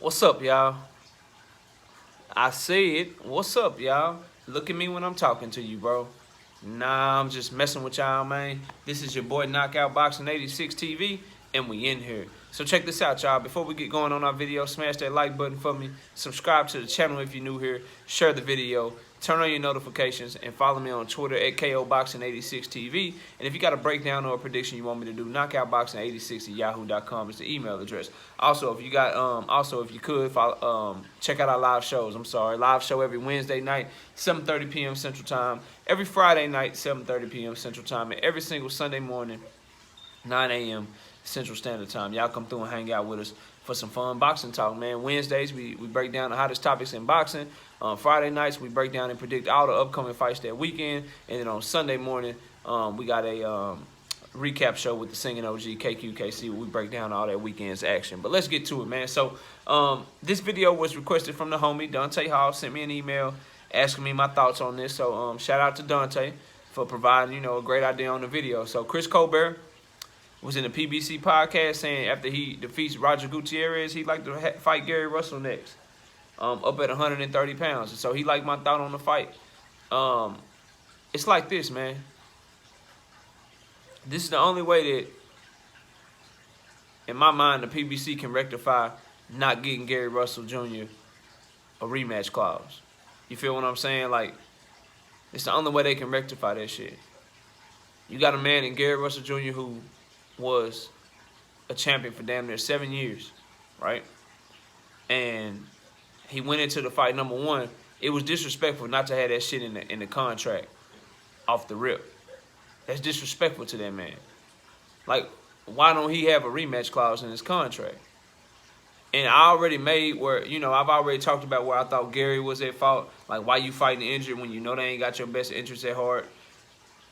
What's up, y'all? I said, what's up, y'all? Look at me when I'm talking to you, bro. Nah, I'm just messing with y'all, man. This is your boy Knockout Boxing 86 TV, and we in here. So check this out, y'all. Before we get going on our video, smash that like button for me. Subscribe to the channel if you're new here. Share the video. Turn on your notifications and follow me on Twitter at KOBoxing86TV. And if you got a breakdown or a prediction you want me to do, knockoutboxing86@yahoo.com is the email address. Also, if you got, if you could follow, check out our live shows. Live show every Wednesday night, 7:30 p.m. Central Time. Every Friday night, 7:30 p.m. Central Time, and every single Sunday morning, 9 a.m. Central Standard Time. Y'all come through and hang out with us for some fun boxing talk, man. Wednesdays, we break down the hottest topics in boxing. Friday nights, we break down and predict all the upcoming fights that weekend. And then on Sunday morning, we got a recap show with the singing OG KQKC where we break down all that weekend's action. But let's get to it, man. So this video was requested from the homie Dante Hall. Sent me an email asking me my thoughts on this. So shout out to Dante for providing, a great idea on the video. So Chris Colbert was in the PBC podcast saying after he defeats Roger Gutierrez, he'd like to fight Gary Russell next, up at 130 pounds. And so he liked my thought on the fight. It's like this, man. This is the only way that, in my mind, the PBC can rectify not getting Gary Russell Jr. a rematch clause. You feel what I'm saying? Like, it's the only way they can rectify that shit. You got a man in Gary Russell Jr. who was a champion for damn near 7 years, right? And he went into the fight number one. It was disrespectful not to have that shit in the contract off the rip. That's disrespectful to that man. Like, why don't he have a rematch clause in his contract? And I already made where, I've already talked about where I thought Gary was at fault. Like, why you fighting injured when you know they ain't got your best interests at heart?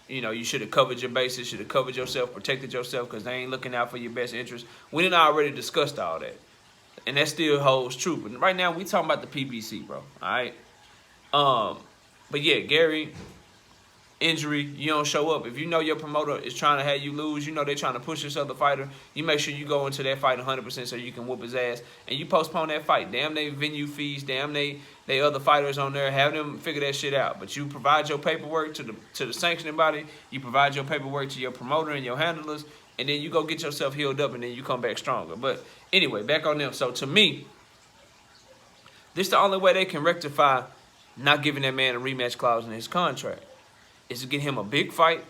You should have covered your bases, should have covered yourself, protected yourself, because they ain't looking out for your best interest. We done already discussed all that. And that still holds true. But right now, we talking about the PBC, bro. All right? But yeah, Gary, injury, you don't show up. If you know your promoter is trying to have you lose, they're trying to push this other fighter, you make sure you go into that fight 100% so you can whoop his ass. And you postpone that fight. Damn they venue fees, damn they other fighters on there, have them figure that shit out. But you provide your paperwork to the sanctioning body, you provide your paperwork to your promoter and your handlers, and then you go get yourself healed up and then you come back stronger. But anyway, back on them. So to me, this is the only way they can rectify not giving that man a rematch clause in his contract. Is to get him a big fight,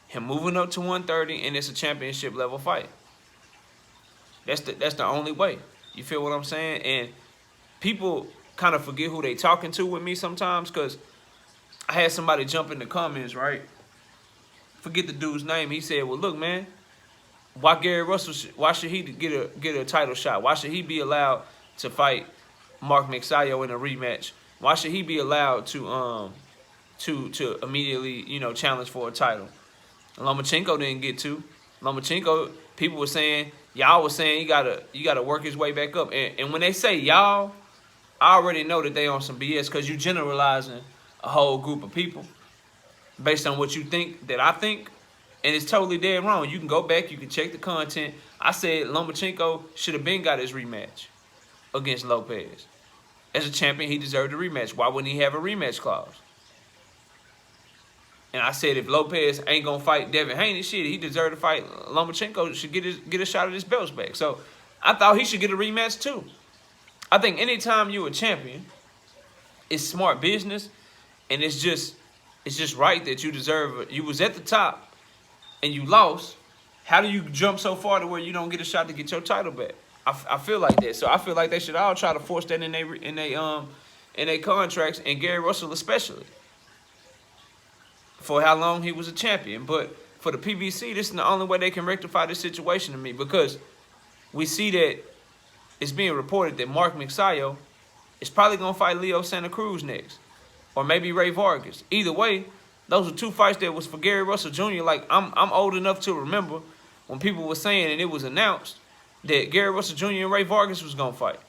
him moving up to 130, and it's a championship level fight. That's the only way. You feel what I'm saying? And people kind of forget who they talking to with me sometimes, because I had somebody jump in the comments, right? Forget the dude's name. He said, well, look, man, why Gary Russell, why should he get a title shot? Why should he be allowed to fight Mark Mexayo in a rematch? Why should he be allowed to immediately, challenge for a title? Lomachenko didn't get to. Lomachenko, people were saying, y'all was saying you gotta work his way back up. And when they say y'all, I already know that they on some BS, because you generalizing a whole group of people based on what you think that I think, and it's totally dead wrong. You can go back, you can check the content. I said Lomachenko should have been got his rematch against Lopez. As a champion, he deserved a rematch. Why wouldn't he have a rematch clause? And I said if Lopez ain't gonna fight Devin Haney, shit, he deserved to fight. Lomachenko should get a shot at his belts back. So I thought he should get a rematch too. I think anytime you a champion, it's smart business, and it's just right that you deserve it. You was at the top and you lost. How do you jump so far to where you don't get a shot to get your title back? I feel like that. So I feel like they should all try to force that in their contracts, and Gary Russell especially, for how long he was a champion. But for the PBC, this is the only way they can rectify this situation to me, because we see that it's being reported that Mark Mexayo is probably going to fight Leo Santa Cruz next, or maybe Ray Vargas. Either way, those are two fights that was for Gary Russell Jr. Like, I'm old enough to remember when people were saying, and it was announced, that Gary Russell Jr. and Ray Vargas was going to fight.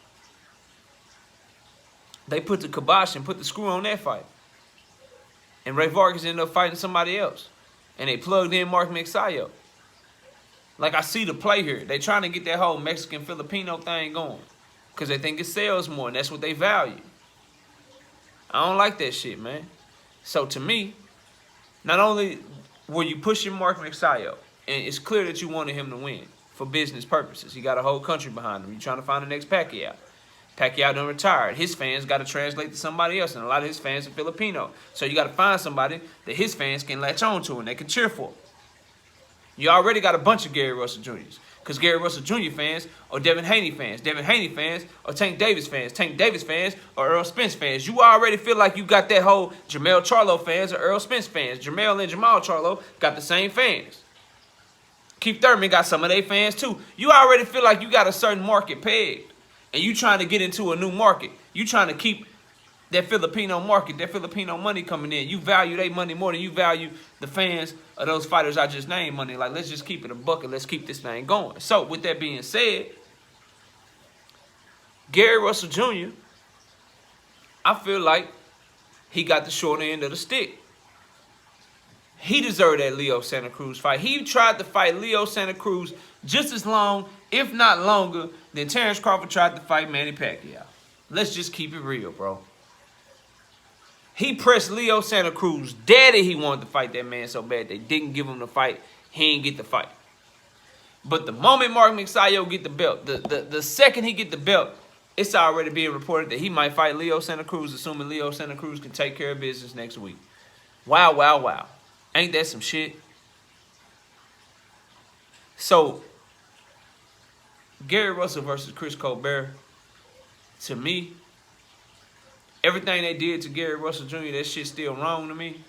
They put the kibosh and put the screw on that fight. And Ray Vargas ended up fighting somebody else. And they plugged in Mark Mexayo. Like, I see the play here. They trying to get that whole Mexican-Filipino thing going. because they think it sells more, and that's what they value. I don't like that shit, man. So to me, not only were you pushing Mark McSayo, and it's clear that you wanted him to win for business purposes. He got a whole country behind him. You're trying to find the next Pacquiao. Pacquiao done retired. His fans got to translate to somebody else, and a lot of his fans are Filipino. So you got to find somebody that his fans can latch on to and they can cheer for. You already got a bunch of Gary Russell Jr.'s. Because Gary Russell Jr. fans are Devin Haney fans. Devin Haney fans are Tank Davis fans. Tank Davis fans are Earl Spence fans. You already feel like you got that whole Jermell Charlo fans or Earl Spence fans. Jermell and Jamal Charlo got the same fans. Keith Thurman got some of their fans too. You already feel like you got a certain market pegged. And you trying to get into a new market. You trying to keep that Filipino market, that Filipino money coming in. You value their money more than you value the fans of those fighters I just named money. Like, let's just keep it a buck and let's keep this thing going. So, with that being said, Gary Russell Jr., I feel like he got the short end of the stick. He deserved that Leo Santa Cruz fight. He tried to fight Leo Santa Cruz just as long, if not longer, than Terrence Crawford tried to fight Manny Pacquiao. Let's just keep it real, bro. He pressed Leo Santa Cruz. Daddy, he wanted to fight that man so bad they didn't give him the fight. He didn't get the fight. But the moment Mark McSayo get the belt, the second he get the belt, it's already being reported that he might fight Leo Santa Cruz, assuming Leo Santa Cruz can take care of business next week. Wow, wow, wow. Ain't that some shit? So, Gary Russell versus Chris Colbert, to me, everything they did to Gary Russell Jr., that shit still wrong to me.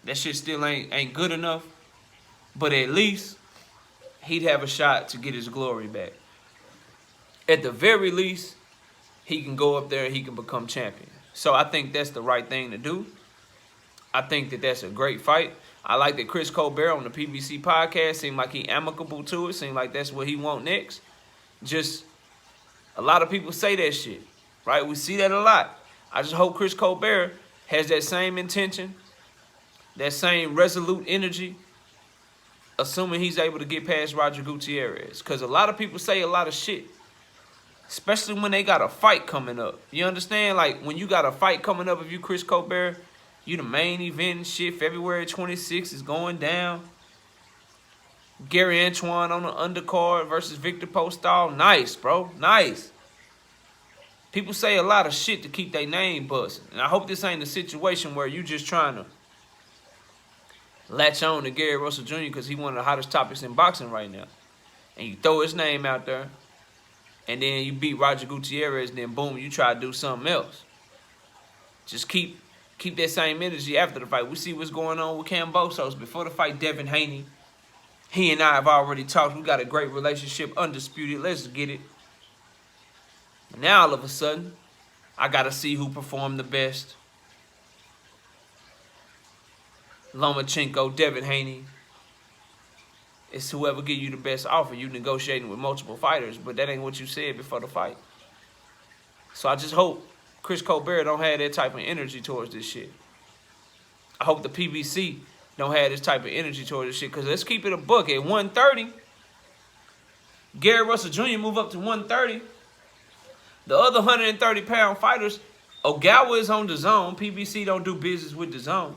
That shit still ain't good enough. But at least he'd have a shot to get his glory back. At the very least, he can go up there and he can become champion. So I think that's the right thing to do. I think that that's a great fight. I like that Chris Colbert on the PBC podcast seemed like he amicable to it. Seemed like that's what he want next. Just a lot of people say that shit, right? We see that a lot. I just hope Chris Colbert has that same intention, that same resolute energy, assuming he's able to get past Roger Gutierrez. Because a lot of people say a lot of shit, especially when they got a fight coming up. You understand? Like, when you got a fight coming up, if you Chris Colbert, you the main event and shit. February 26th is going down. Gary Antoine on the undercard versus Victor Postol. Nice, bro. Nice. People say a lot of shit to keep their name buzzing. And I hope this ain't a situation where you just trying to latch on to Gary Russell Jr. because he one of the hottest topics in boxing right now. And you throw his name out there. And then you beat Roger Gutierrez. And then boom, you try to do something else. Just keep that same energy after the fight. We see what's going on with Kambosos. Before the fight, Devin Haney, he and I have already talked. We got a great relationship, undisputed. Let's get it. Now, all of a sudden, I got to see who performed the best. Lomachenko, Devin Haney. It's whoever give you the best offer. You negotiating with multiple fighters, but that ain't what you said before the fight. So I just hope Chris Colbert don't have that type of energy towards this shit. I hope the PBC don't have this type of energy towards this shit, because let's keep it a buck. At 130, Gary Russell Jr. move up to 130. The other 130-pound fighters, Ogawa is on DAZN. PBC don't do business with DAZN.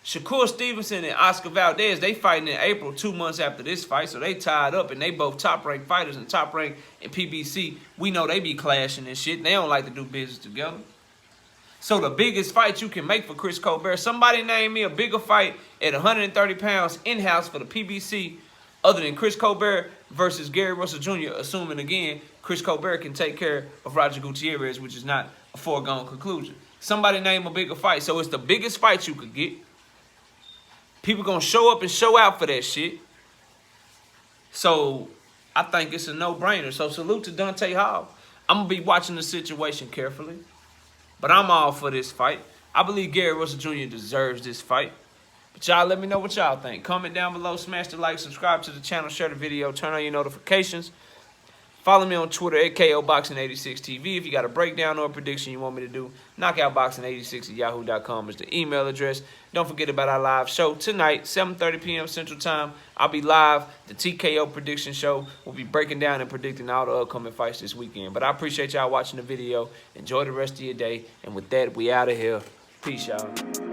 Shakur Stevenson and Oscar Valdez, they fighting in April, 2 months after this fight, so they tied up, and they both top-ranked fighters and top-ranked in PBC. We know they be clashing and shit. They don't like to do business together. So the biggest fight you can make for Chris Colbert, somebody name me a bigger fight at 130 pounds in-house for the PBC other than Chris Colbert versus Gary Russell Jr., assuming, again, Chris Colbert can take care of Roger Gutierrez, which is not a foregone conclusion. Somebody name a bigger fight. So it's the biggest fight you could get. People going to show up and show out for that shit. So I think it's a no-brainer. So salute to Dante Hall. I'm going to be watching the situation carefully. But I'm all for this fight. I believe Gary Russell Jr. deserves this fight. But y'all let me know what y'all think. Comment down below, smash the like, subscribe to the channel, share the video, turn on your notifications. Follow me on Twitter at KOBoxing86TV. If you got a breakdown or a prediction you want me to do, knockoutboxing86@yahoo.com is the email address. Don't forget about our live show tonight, 7:30 p.m. Central Time. I'll be live. The TKO prediction show. We'll be breaking down and predicting all the upcoming fights this weekend. But I appreciate y'all watching the video. Enjoy the rest of your day. And with that, we out of here. Peace, y'all.